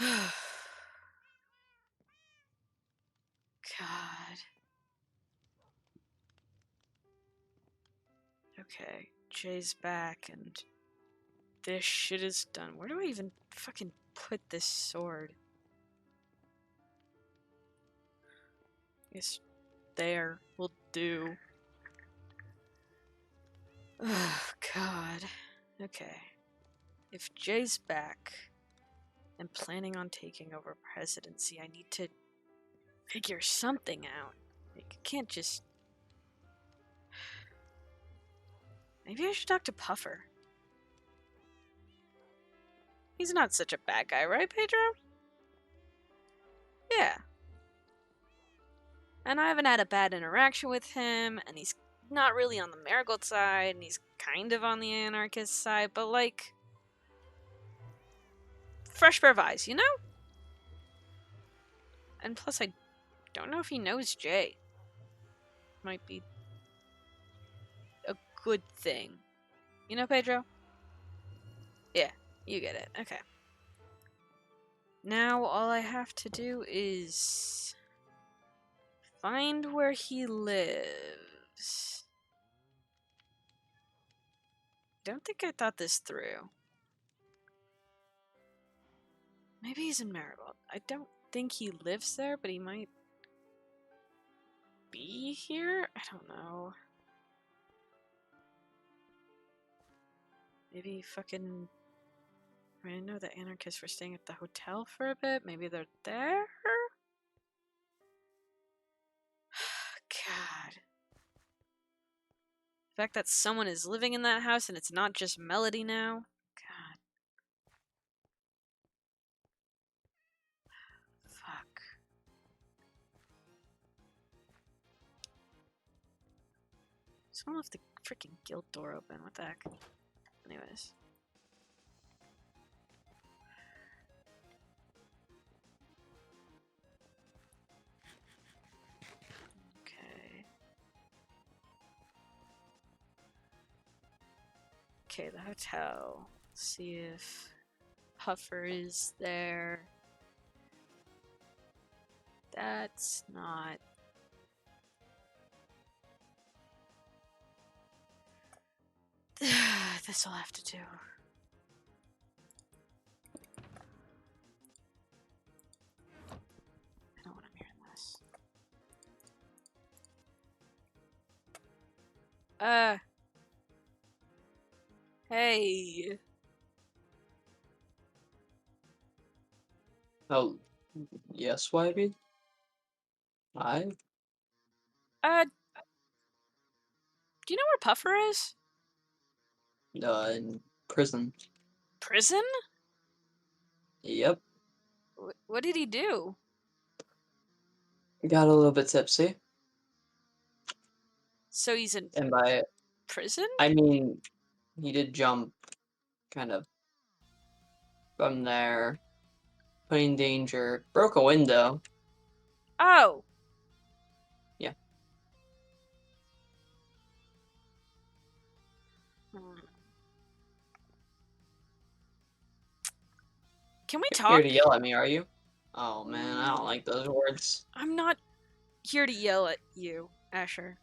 God. Okay, Jay's back and this shit is done. Where do I even fucking put this sword? Guess there will do. Oh, God. Okay. If Jay's back and planning on taking over presidency, I need to figure something out. Like, I can't just... Maybe I should talk to Puffer. He's not such a bad guy, right, Pedro? Yeah. And I haven't had a bad interaction with him, and he's not really on the Marigold side, and he's kind of on the anarchist side, but like... fresh pair of eyes, you know? And plus, I don't know if he knows Jay. Might be a good thing. You know, Pedro? Yeah, you get it. Okay. Now, all I have to do is... find where he lives. I don't think I thought this through. Maybe he's in Marigold. I don't think he lives there, but he might be here? I don't know. Maybe fucking... I mean, I know the anarchists were staying at the hotel for a bit. Maybe they're there? God. The fact that someone is living in that house and it's not just Melody now. God. Fuck. Someone left the freaking guild door open. What the heck? Anyways. Okay. Okay, the hotel. See if Puffer is there. That's not... This'll have to do. I don't want to hear this. Hey. Oh, yes, Wybie? I? Do you know where Puffer is? In prison. Prison? Yep. What did he do? Got a little bit tipsy. So he's in And by prison? I mean, he did jump kind of from there, put in danger, broke a window. Oh. Yeah. Hmm. Can we You're here talk? to yell at me, are you? Oh man, I don't like those words. I'm not here to yell at you, Asher.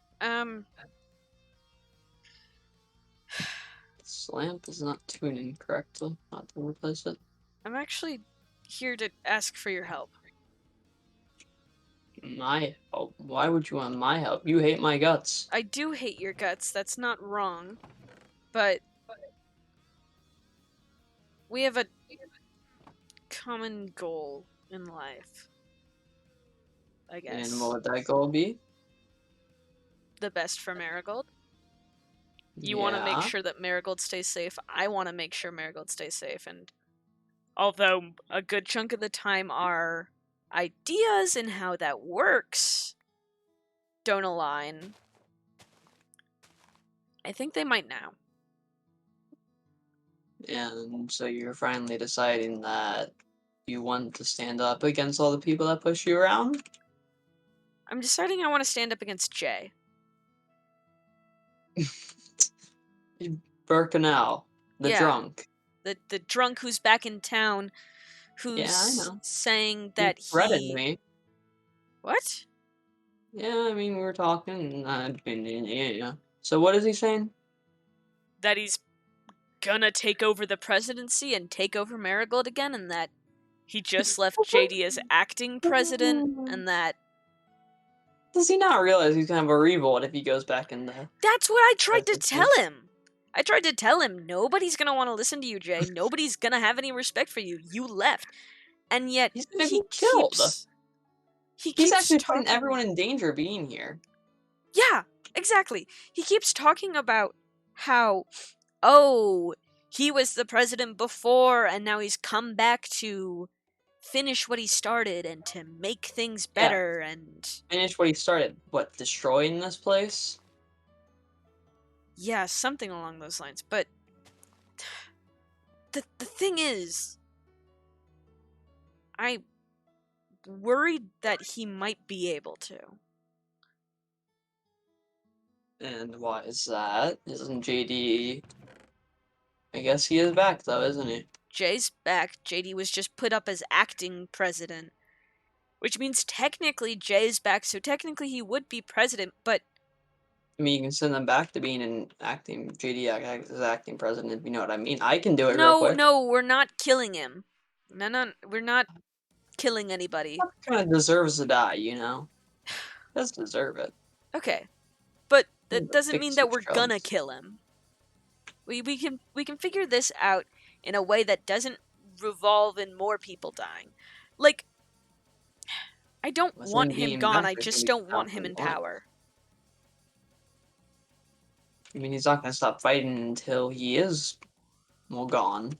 This lamp is not tuning correctly. Not to replace it. I'm actually here to ask for your help. My help? Why would you want my help? You hate my guts. I do hate your guts, that's not wrong. But we have a common goal in life. I guess. And what would that goal be? The best for Marigold. You want to make Yeah. sure that Marigold stays safe. I want to make sure Marigold stays safe. And although a good chunk of the time our ideas and how that works don't align, I think they might now. And so you're finally deciding that you want to stand up against all the people that push you around? I'm deciding I want to stand up against Jay. Birkenau, the Yeah. drunk. The drunk who's back in town Yeah, I who's know. saying He that threatened he. me. What? Yeah, I mean, we were talking. Yeah. So what is he saying? That he's gonna take over the presidency and take over Marigold again, and that he just left JD as acting president, and that. Does he not realize he's kind of a revolt if he goes back in the That's what I tried to tell presidency? him. I tried to tell him nobody's gonna want to listen to you, Jay. Nobody's gonna have any respect for you. You left, and yet He's gonna be killed. he He's keeps actually putting talking. everyone in danger being here. Yeah, exactly. He keeps talking about how, oh, he was the president before, and now he's come back to finish what he started and to make things Yeah, better. And finish what he started. What, destroying this place? yeah, something along those lines. But the thing is, I worried that he might be able to. And why is that? Isn't JD... I guess he is back though, isn't he? Jay's back. JD was just put up as acting president, which means technically Jay's back, so technically he would be president, but I mean, you can send them back to being an acting JD as acting president, if you know what I mean. I can do it real no, quick. no, we're not killing him. No, we're not killing anybody. Kind of deserves to die, you know? Does deserve it. Okay, but Need that to doesn't mean fix that his we're gonna jobs. kill him. We can figure this out in a way that doesn't revolve in more people dying. Like, I don't With him want him being gone, back, I there's gonna just be don't want him in conflict. power. I mean, he's not gonna stop fighting until he is, well, gone.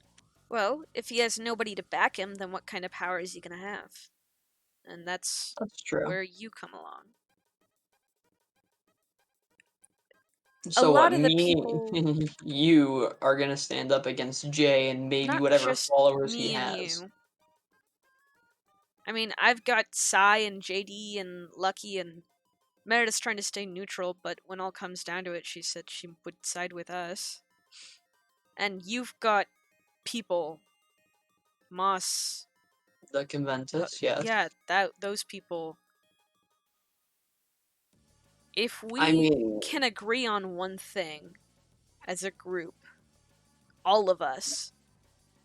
Well, if he has nobody to back him, then what kind of power is he gonna have? And that's That's true. where you come along. A So what, lot of the me people, and you are gonna stand up against Jay and maybe not whatever just followers he me and has. you. I mean, I've got Sai and JD and Lucky, and Meredith's trying to stay neutral, but when all comes down to it, she said she would side with us. And you've got people, Moss, The Conventus, yes. yeah, those people. If I we mean, can agree on one thing as a group, all of us,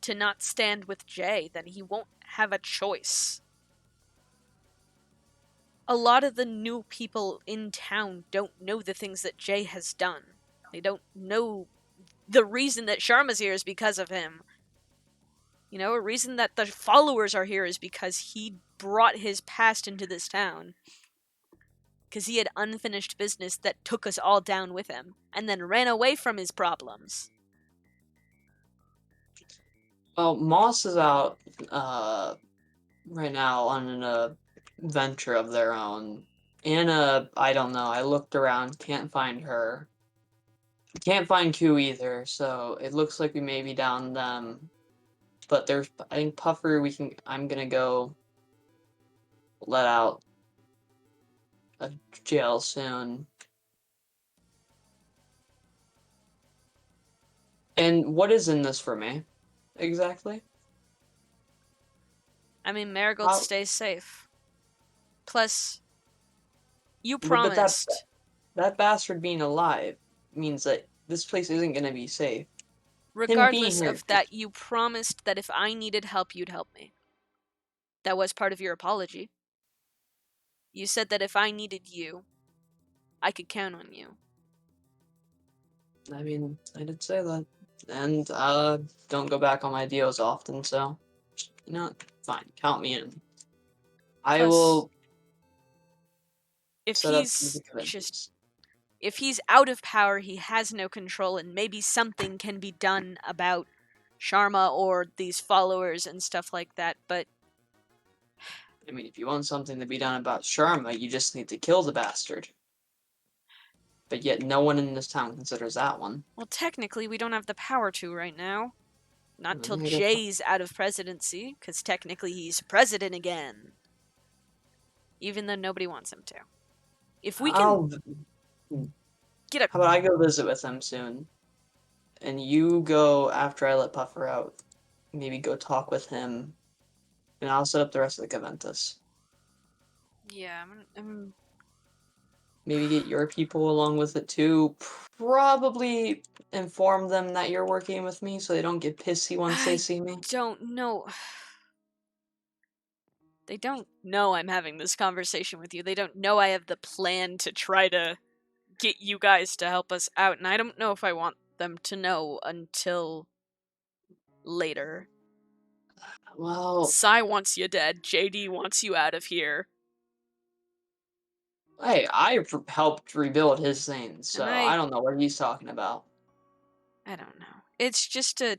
to not stand with Jay, then he won't have a choice. A lot of the new people in town don't know the things that Jay has done. They don't know the reason that Sharma's here is because of him. You know, a reason that the followers are here is because he brought his past into this town. Because he had unfinished business that took us all down with him, and then ran away from his problems. well, Moss is out right now on an venture of their own. Anna, I don't know. I looked around, can't find her. Can't find Q either, so it looks like we may be down them. But there's, I think Puffer, I'm gonna go let out of jail soon. And what is in this for me? Exactly? I mean, Marigold How, stays safe. Plus, you but promised, that bastard being alive means that this place isn't gonna be safe. Him being regardless here of just that, you promised that if I needed help, you'd help me. That was part of your apology. You said that if I needed you, I could count on you. I mean, I did say that. And don't go back on my deals often, so you know, fine, count me in. I Plus, will if set up the he's just conventions. if he's out of power, he has no control, and maybe something can be done about Sharma or these followers and stuff like that. But I mean, if you want something to be done about Sharma, you just need to kill the bastard. But yet, no one in this town considers that one. well, technically, we don't have the power to right now. Not till I guess Jay's out of presidency, because technically he's president again. Even though nobody wants him to. If we can I'll. get a. How about I go visit with him soon, and you go after I let Puffer out. Maybe go talk with him and I'll set up the rest of the Conventus. Yeah, I'm Maybe get your people along with it too. Probably inform them that you're working with me so they don't get pissy once they I see me. don't know. They don't know I'm having this conversation with you. They don't know I have the plan to try to get you guys to help us out, and I don't know if I want them to know until later. Well, Sai wants you dead. JD wants you out of here. hey, helped rebuild his things, And so I don't know what he's talking about. I don't know. It's just a.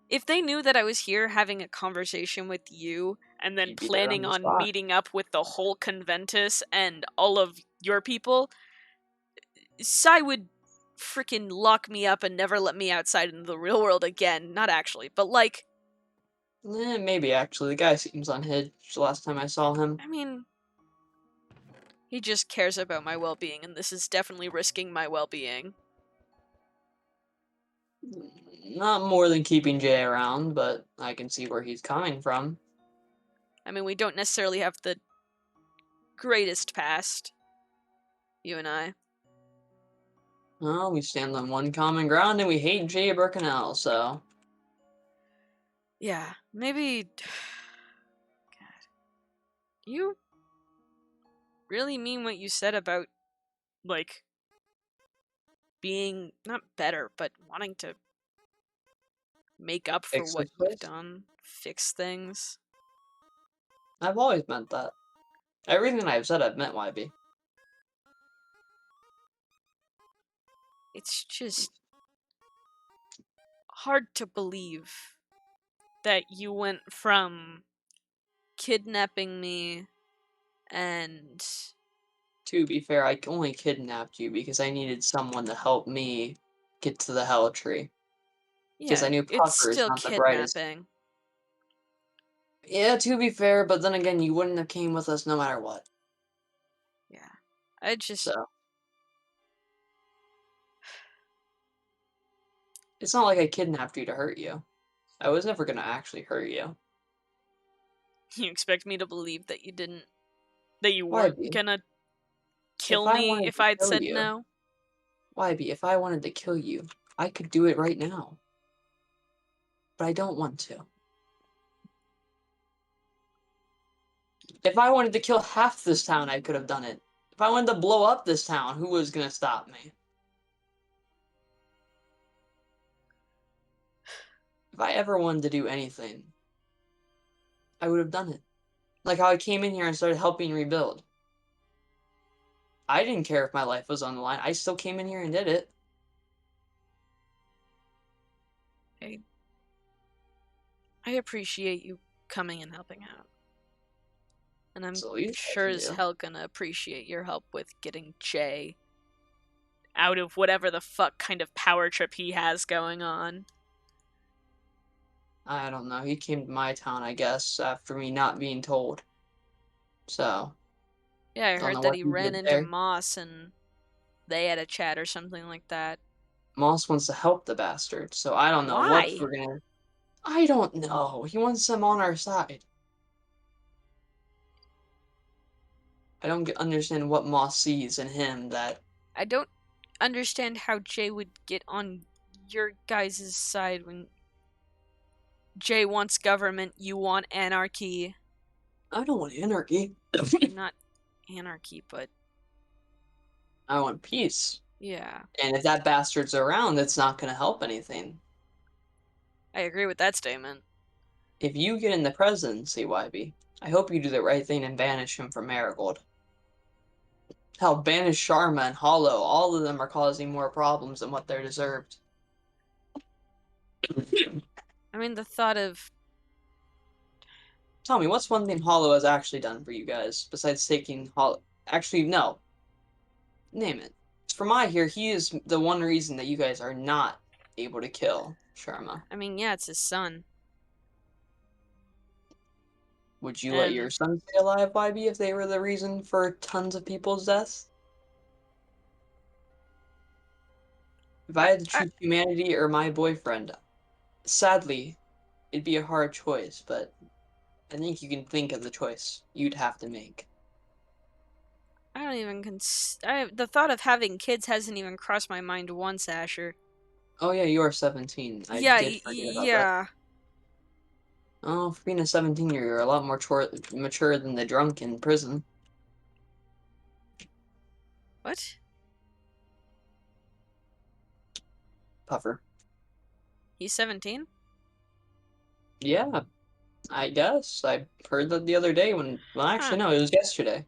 If they knew that I was here having a conversation with you and then You'd be there on planning the on spot. meeting up with the whole Conventus and all of your people, Sai would freaking lock me up and never let me outside into the real world again. Not actually, but like, Maybe actually. The guy seems unhinged last time I saw him. I mean, he just cares about my well being, and this is definitely risking my well being. Not more than keeping Jay around, but I can see where he's coming from. I mean, we don't necessarily have the greatest past, you and I. Well, we stand on one common ground and we hate Jay Birkenell, so. Yeah, maybe. God. You really mean what you said about, like, being not better, but wanting to make up for Fix what this you've place? done, fix things. I've always meant that. Everything I've said I've meant, YB. It's just hard to believe that you went from kidnapping me and To be fair, I only kidnapped you because I needed someone to help me get to the Hell Tree. Because yeah, I knew it's Pucker is still not the brightest. kidnapping. Yeah, to be fair, but then again, you wouldn't have came with us no matter what. Yeah. I just So, it's not like I kidnapped you to hurt you. I was never gonna actually hurt you. you expect me to believe that you weren't YB, gonna if kill I me wanted if to I'd kill said you, no? YB, if I wanted to kill you, I could do it right now. But I don't want to. If I wanted to kill half this town, I could have done it. If I wanted to blow up this town, who was gonna stop me? If I ever wanted to do anything, I would have done it. Like how I came in here and started helping rebuild. I didn't care if my life was on the line. I still came in here and did it. I I appreciate you coming and helping out. And I'm It's the least I sure can as do. hell gonna appreciate your help with getting Jay out of whatever the fuck kind of power trip he has going on. I don't know. He came to my town, I guess, after me not being told. So, Yeah, I don't heard know that what he he ran did into there. Moss and they had a chat or something like that. Moss wants to help the bastard, so I don't know what Why? we're gonna. I don't know. He wants them on our side. I don't understand what Moss sees in him that. I don't understand how Jay would get on your guys' side when Jay wants government, you want anarchy. I don't want anarchy. Or not anarchy, but I want peace. yeah. And if that bastard's around, it's not gonna help anything. I agree with that statement. If you get in the presidency, YB, I hope you do the right thing and banish him from Marigold. Hell, banish Sharma and Hollow. All of them are causing more problems than what they're deserved. I mean, the thought of. Tell me, what's one thing Hollow has actually done for you guys besides taking Hollow? Actually, no. Name it. From my hear, he is the one reason that you guys are not able to kill Sharma. I mean, yeah, it's his son. Would you let your And son stay alive, YB, if they were the reason for tons of people's deaths? If I I, had to I, choose humanity or my boyfriend, sadly, it'd be a hard choice, but I think you can think of the choice you'd have to make. I don't even the thought of having kids hasn't even crossed my mind once, Asher. Oh yeah, you are 17. I Yeah, did forget about that. yeah. Oh, for being a 17-year, you're a lot more mature than the drunk in prison. What? Puffer. He's 17? Yeah, I guess. I heard that the other day well, Huh. actually, no, it was yesterday.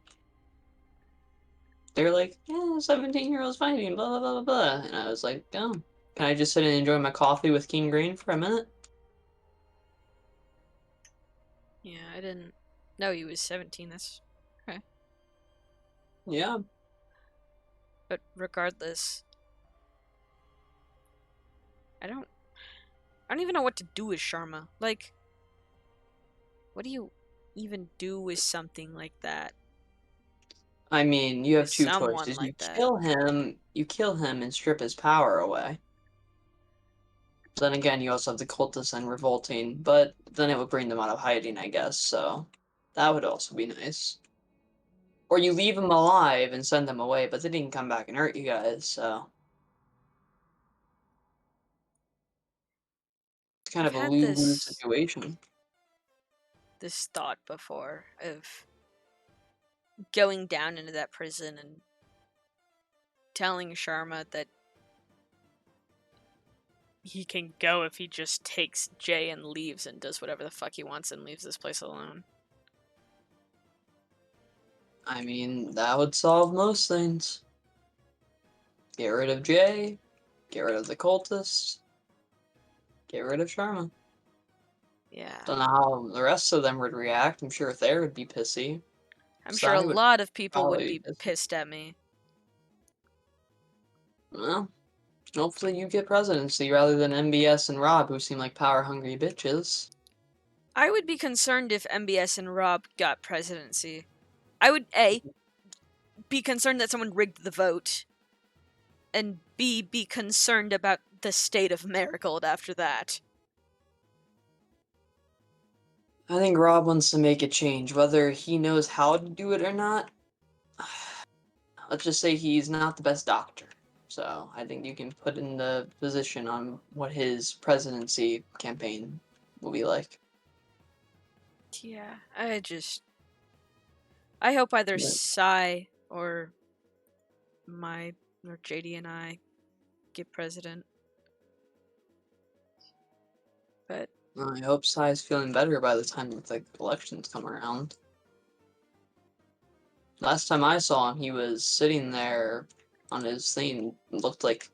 They were like, yeah, 17-year-olds fighting, blah, blah, blah, blah, blah. And I was like, oh, can I just sit and enjoy my coffee with King Green for a minute? Yeah, I didn't know he was 17. That's okay. Yeah, But regardless, I don't I don't even know what to do with Sharma. Like, what do you even do with something like that? I mean, you With have two someone choices. like that? You kill him and strip his power away. Then again, you also have the cultists and revolting, but then it would bring them out of hiding, I guess, so that would also be nice. Or you leave them alive and send them away, but they didn't come back and hurt you guys, so it's kind I've of a had lose-lose this situation. thought before of going down into that prison and telling Sharma that he can go if he just takes Jay and leaves and does whatever the fuck he wants and leaves this place alone. I mean, that would solve most things. Get rid of Jay, get rid of the cultists, get rid of Sharma. Yeah. Don't know how the rest of them would react. I'm sure Thayer would be pissy. I'm sure a Sai would lot of people would probably be be pissy. pissed at me. Well, hopefully you get presidency rather than MBS and Rob, who seem like power-hungry bitches. I would be concerned if MBS and Rob got presidency. I would A, be concerned that someone rigged the vote, and B, be concerned about the state of Marigold after that. I think Rob wants to make a change, whether he knows how to do it or not. Let's just say he's not the best doctor. So I think you can put in the position on what his presidency campaign will be like. Yeah, I hope either But Psy or JD and I get president. But I hope Sai's feeling better by the time the elections come around. Last time I saw him, he was sitting there on his thing, looked like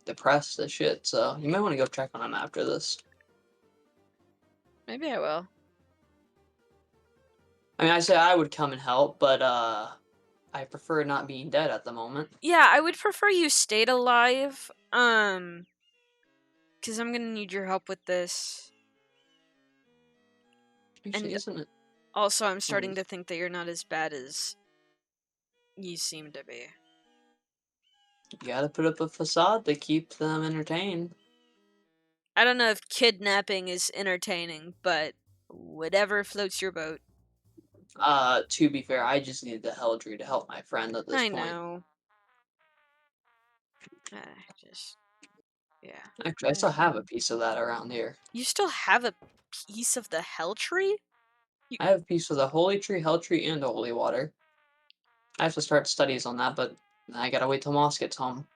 depressed as shit. So you might want to go check on him after this. maybe I will. I mean, I say I would come and help, but I prefer not being dead at the moment. Yeah, I would prefer you stayed alive. Because I'm gonna need your help with this. Actually, And isn't it? also, I'm Oh, starting to think that you're not as bad as you seem to be. you gotta put up a facade to keep them entertained. I don't know if kidnapping is entertaining, but whatever floats your boat. To be fair, I just needed the Helldry to help my friend at this I point. know. I just, yeah. Actually, I still have a piece of that around here. You still have a piece of the hell tree? You, I have a piece of the Holy Tree, Hell Tree, and the Holy Water. I have to start studies on that, but I gotta wait till Moss gets home.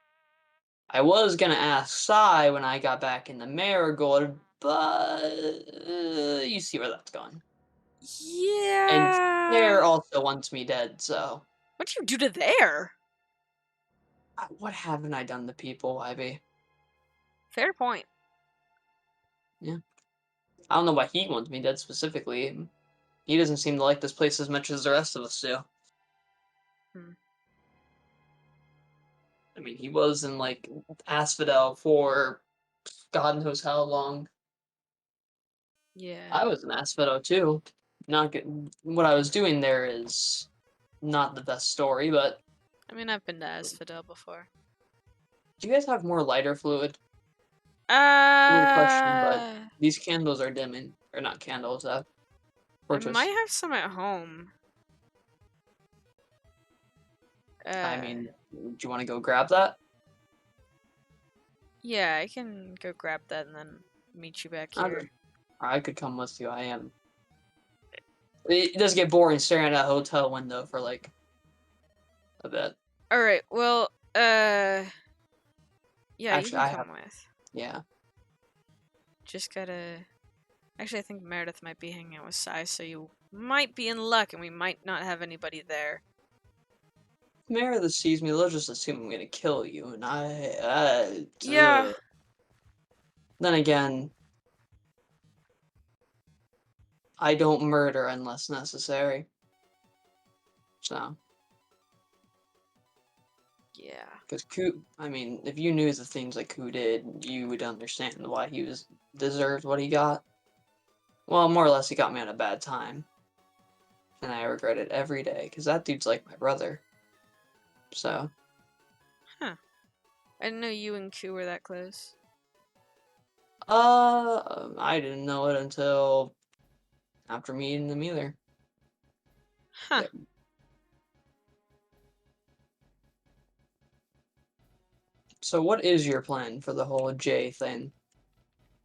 I was gonna ask Sai when I got back in the Marigold, but you see where that's going. And yeah. Fair also wants me dead, so What'd you do to there? what haven't I done to people, Ivy? Fair point. Yeah, I don't know why he wants me dead specifically. He doesn't seem to like this place as much as the rest of us do. Hmm. I mean, he was in like Asphodel for God knows how long. Yeah. I was in Asphodel too. Not good. What I was doing there is not the best story, but I mean, I've been to Asphodel before. do you guys have more lighter fluid? Weird question, but I these candles are dimming. Or not candles, might torches. have some at home. I Uh, mean, do you want to go grab that? yeah, I can go grab that and then meet you back Okay. here. I could come with you. I am. It does get boring staring at a hotel window for like a bit. All right. Well, yeah, you Actually, can I have. come with. Yeah. Just gotta. Actually, I think Meredith might be hanging out with Sai, so you might be in luck, and we might not have anybody there. Meredith sees me, they'll just assume I'm gonna kill you, and Yeah. Then again, I don't murder unless necessary. So, Yeah. because Ku, I mean, if you knew the things that Ku did, you would understand why he was deserved what he got. Well, more or less, he got me at a bad time, and I regret it every day, because that dude's like my brother. So, Huh. I didn't know you and Q were that close. I didn't know it until after meeting them either. Huh. Yep. So, what is your plan for the whole J thing?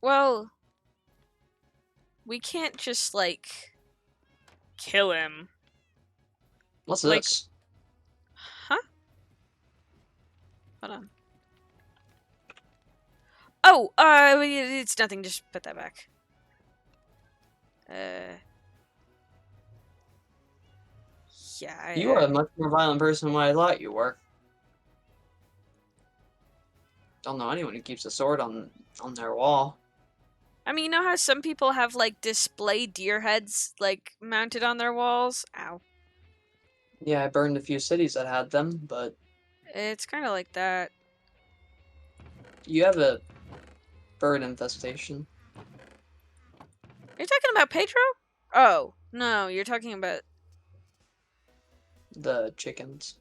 Well, we can't just like kill him. What's Like, this? huh? Hold on. Oh, it's nothing. Just put that back. Uh, yeah. You are a much more violent person than what I thought you were. Don't know anyone who keeps a sword on their wall. I mean, you know how some people have like display deer heads like mounted on their walls? Ow. Yeah, I burned a few cities that had them, but It's kind of like that. you have a bird infestation. Are you talking about Pedro? Oh, no, you're talking about. The chickens.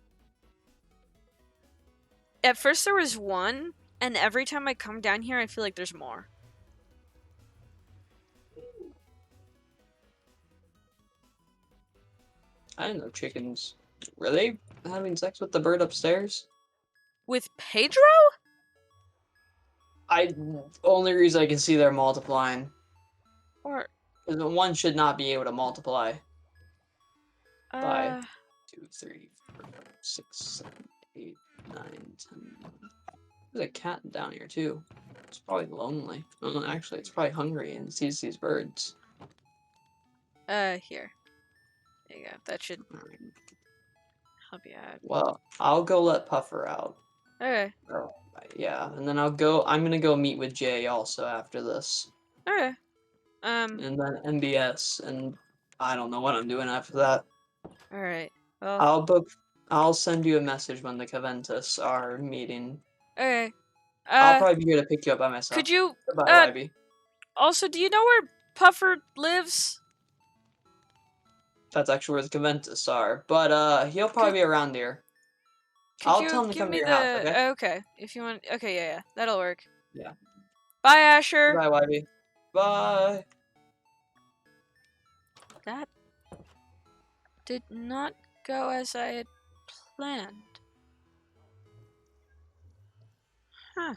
At first, there was one, and every time I come down here, I feel like there's more. I didn't know chickens. Were they having sex with the bird upstairs? With Pedro? I only reason I can see they're multiplying. Or, Because one should not be able to multiply by uh. 2, 3, 4, 5, 6, 7, 8, 9, 10. There's a cat down here too. It's probably lonely. Oh, actually, it's probably hungry and sees these birds. Here. There you go. That should Alright. help you out. Well, I'll go let Puffer out. Okay. Oh, yeah, and then I'm gonna go meet with Jay also after this. Okay. Um, And then MBS, and I don't know what I'm doing after that. alright. Well, I'll book, I'll send you a message when the Caventus are meeting. okay. I'll Uh, probably be here to pick you up by myself. could you, Goodbye, uh, YB. also, do you know where Puffer lives? That's actually where the Caventus are. But, he'll Could, probably be around here. could I'll tell you him to give come to me your house, the, okay? okay, if you want, okay, yeah, that'll work. Yeah. Bye, Asher! Goodbye, YB. Bye! That did not go as I had planned. Huh.